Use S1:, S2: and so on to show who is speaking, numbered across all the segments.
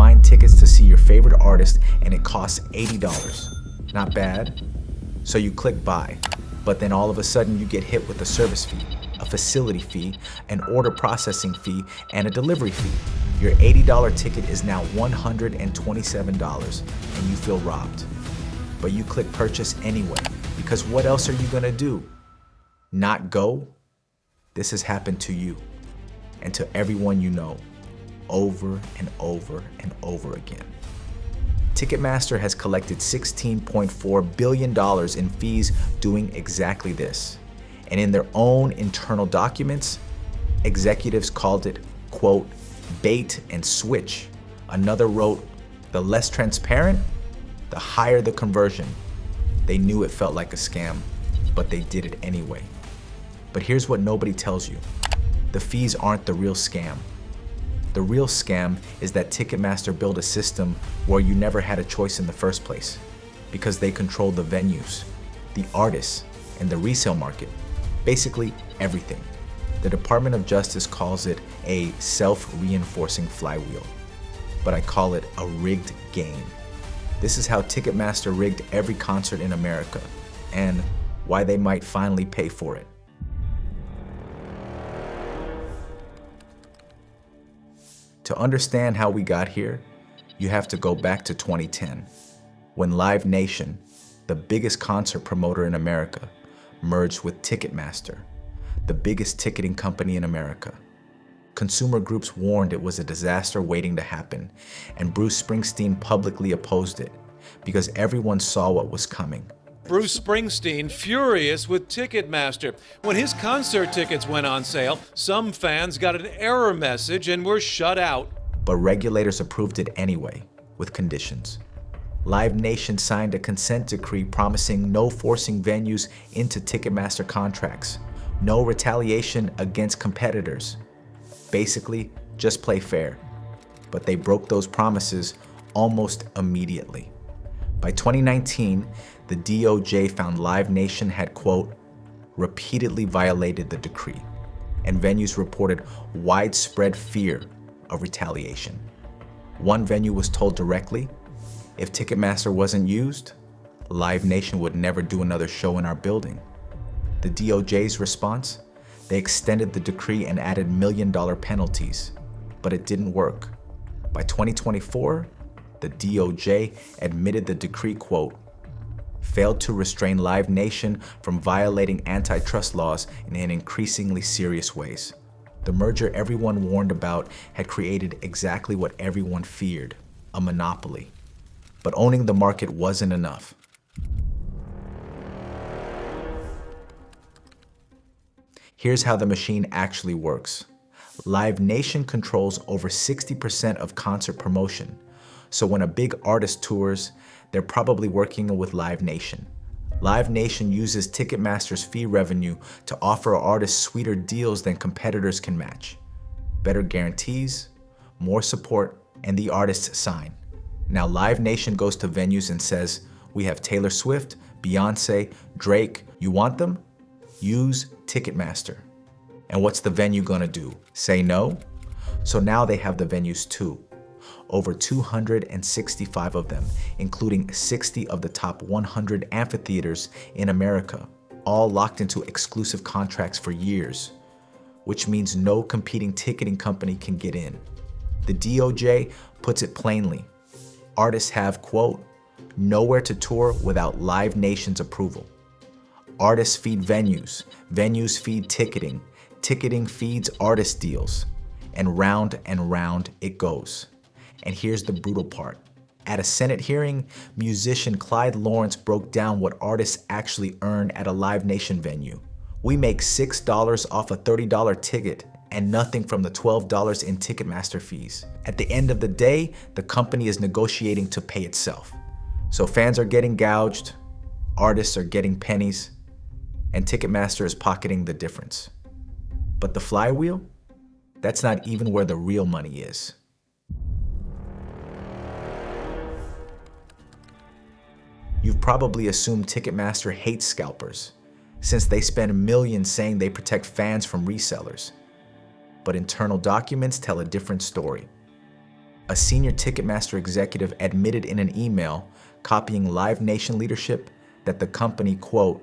S1: find tickets to see your favorite artist and it costs $80. Not bad. So you click buy, but then all of a sudden you get hit with a service fee, a facility fee, an order processing fee, and a delivery fee. Your $80 ticket is now $127 and you feel robbed. But you click purchase anyway, because what else are you gonna do? Not go? This has happened to you and to everyone you know, over and over and over again. Ticketmaster has collected $16.4 billion in fees doing exactly this. And in their own internal documents, executives called it, quote, bait and switch. Another wrote, the less transparent, the higher the conversion. They knew it felt like a scam, but they did it anyway. But here's what nobody tells you. The fees aren't the real scam. The real scam is that Ticketmaster built a system where you never had a choice in the first place, because they control the venues, the artists, and the resale market. Basically everything. The Department of Justice calls it a self-reinforcing flywheel, but I call it a rigged game. This is how Ticketmaster rigged every concert in America, and why they might finally pay for it. To understand how we got here, you have to go back to 2010, when Live Nation, the biggest concert promoter in America, merged with Ticketmaster, the biggest ticketing company in America. Consumer groups warned it was a disaster waiting to happen, and Bruce Springsteen publicly opposed it because everyone saw what was coming.
S2: Bruce Springsteen furious with Ticketmaster. When his concert tickets went on sale, some fans got an error message and were shut out.
S1: But regulators approved it anyway, with conditions. Live Nation signed a consent decree promising no forcing venues into Ticketmaster contracts, no retaliation against competitors. Basically, just play fair. But they broke those promises almost immediately. By 2019, the DOJ found Live Nation had, quote, repeatedly violated the decree, and venues reported widespread fear of retaliation. One venue was told directly, if Ticketmaster wasn't used, Live Nation would never do another show in our building. The DOJ's response? They extended the decree and added million-dollar penalties, but it didn't work. By 2024, the DOJ admitted the decree, quote, failed to restrain Live Nation from violating antitrust laws in increasingly serious ways. The merger everyone warned about had created exactly what everyone feared, a monopoly. But owning the market wasn't enough. Here's how the machine actually works. Live Nation controls over 60% of concert promotion. So when a big artist tours, they're probably working with Live Nation. Live Nation uses Ticketmaster's fee revenue to offer artists sweeter deals than competitors can match. Better guarantees, more support, and the artists sign. Now Live Nation goes to venues and says, we have Taylor Swift, Beyonce, Drake, you want them? Use Ticketmaster. And what's the venue gonna do? Say no? So now they have the venues too. Over 265 of them, including 60 of the top 100 amphitheaters in America, all locked into exclusive contracts for years, which means no competing ticketing company can get in. The DOJ puts it plainly. Artists have, quote, nowhere to tour without Live Nation's approval. Artists feed venues, venues feed ticketing, ticketing feeds artist deals, and round it goes. And here's the brutal part. At a Senate hearing, musician Clyde Lawrence broke down what artists actually earn at a Live Nation venue. We make $6 off a $30 ticket and nothing from the $12 in Ticketmaster fees. At the end of the day, the company is negotiating to pay itself. So fans are getting gouged, artists are getting pennies, and Ticketmaster is pocketing the difference. But the flywheel? That's not even where the real money is. You've probably assumed Ticketmaster hates scalpers, since they spend millions saying they protect fans from resellers. But internal documents tell a different story. A senior Ticketmaster executive admitted in an email copying Live Nation leadership that the company, quote,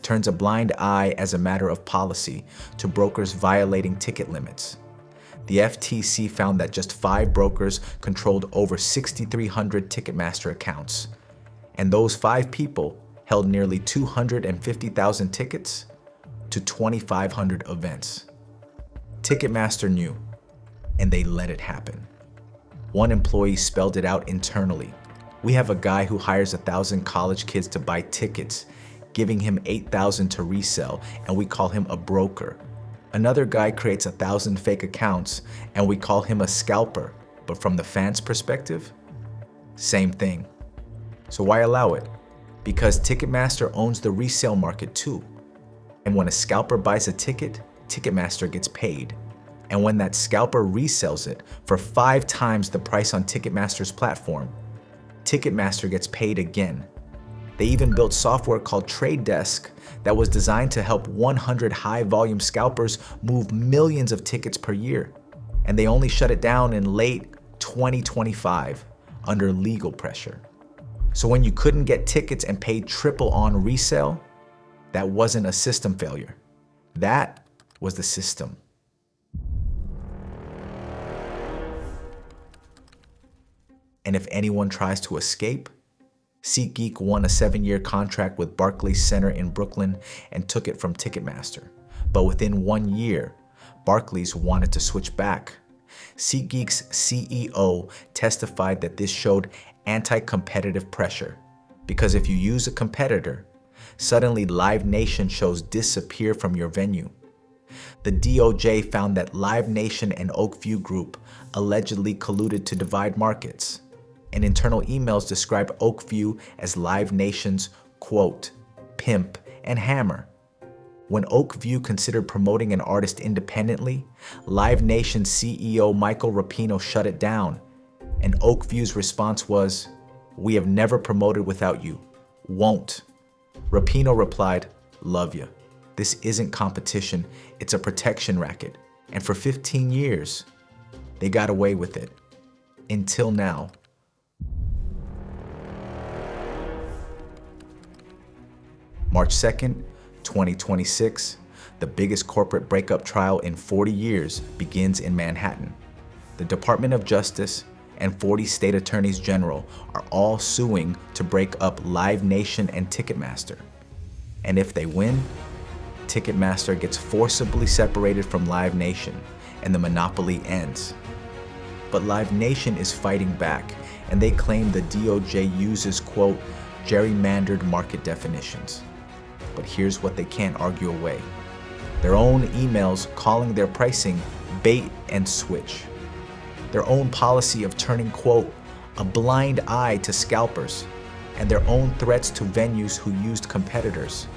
S1: turns a blind eye as a matter of policy to brokers violating ticket limits. The FTC found that just 5 brokers controlled over 6,300 Ticketmaster accounts, and those 5 people held nearly 250,000 tickets to 2,500 events. Ticketmaster knew, and they let it happen. One employee spelled it out internally. We have a guy who hires 1,000 college kids to buy tickets, giving him 8,000 to resell, and we call him a broker. Another guy creates 1,000 fake accounts, and we call him a scalper. But from the fans' perspective, same thing. So why allow it? Because Ticketmaster owns the resale market too. And when a scalper buys a ticket, Ticketmaster gets paid. And when that scalper resells it for 5 times the price on Ticketmaster's platform, Ticketmaster gets paid again. They even built software called Trade Desk that was designed to help 100 high-volume scalpers move millions of tickets per year. And they only shut it down in late 2025 under legal pressure. So when you couldn't get tickets and paid triple on resale, that wasn't a system failure. That was the system. And if anyone tries to escape, SeatGeek won a 7-year contract with Barclays Center in Brooklyn and took it from Ticketmaster. But within 1 year, Barclays wanted to switch back. SeatGeek's CEO testified that this showed anti-competitive pressure, because if you use a competitor, suddenly Live Nation shows disappear from your venue. The DOJ found that Live Nation and Oakview Group allegedly colluded to divide markets, and internal emails describe Oakview as Live Nation's, quote, pimp and hammer. When Oakview considered promoting an artist independently, Live Nation CEO Michael Rapino shut it down, and Oakview's response was, "We have never promoted without you. Won't." Rapino replied, "Love ya. This isn't competition, it's a protection racket." And for 15 years, they got away with it. Until now. March 2nd, 2026, the biggest corporate breakup trial in 40 years begins in Manhattan. The Department of Justice and 40 state attorneys general are all suing to break up Live Nation and Ticketmaster. And if they win, Ticketmaster gets forcibly separated from Live Nation and the monopoly ends. But Live Nation is fighting back, and they claim the DOJ uses, quote, gerrymandered market definitions. But here's what they can't argue away. Their own emails calling their pricing bait and switch. Their own policy of turning, quote, a blind eye to scalpers, and their own threats to venues who used competitors.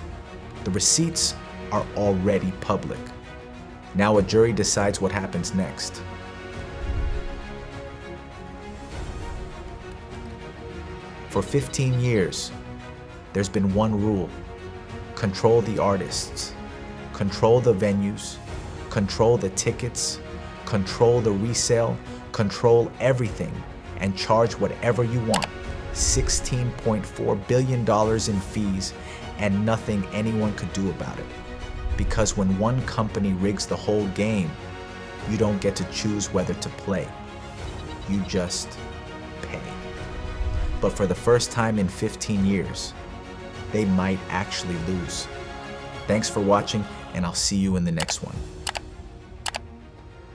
S1: The receipts are already public. Now a jury decides what happens next. For 15 years, there's been one rule: control the artists, control the venues, control the tickets, control the resale, control everything, and charge whatever you want. $16.4 billion in fees, and nothing anyone could do about it. Because when one company rigs the whole game, you don't get to choose whether to play. You just pay. But for the first time in 15 years, they might actually lose. Thanks for watching, and I'll see you in the next one.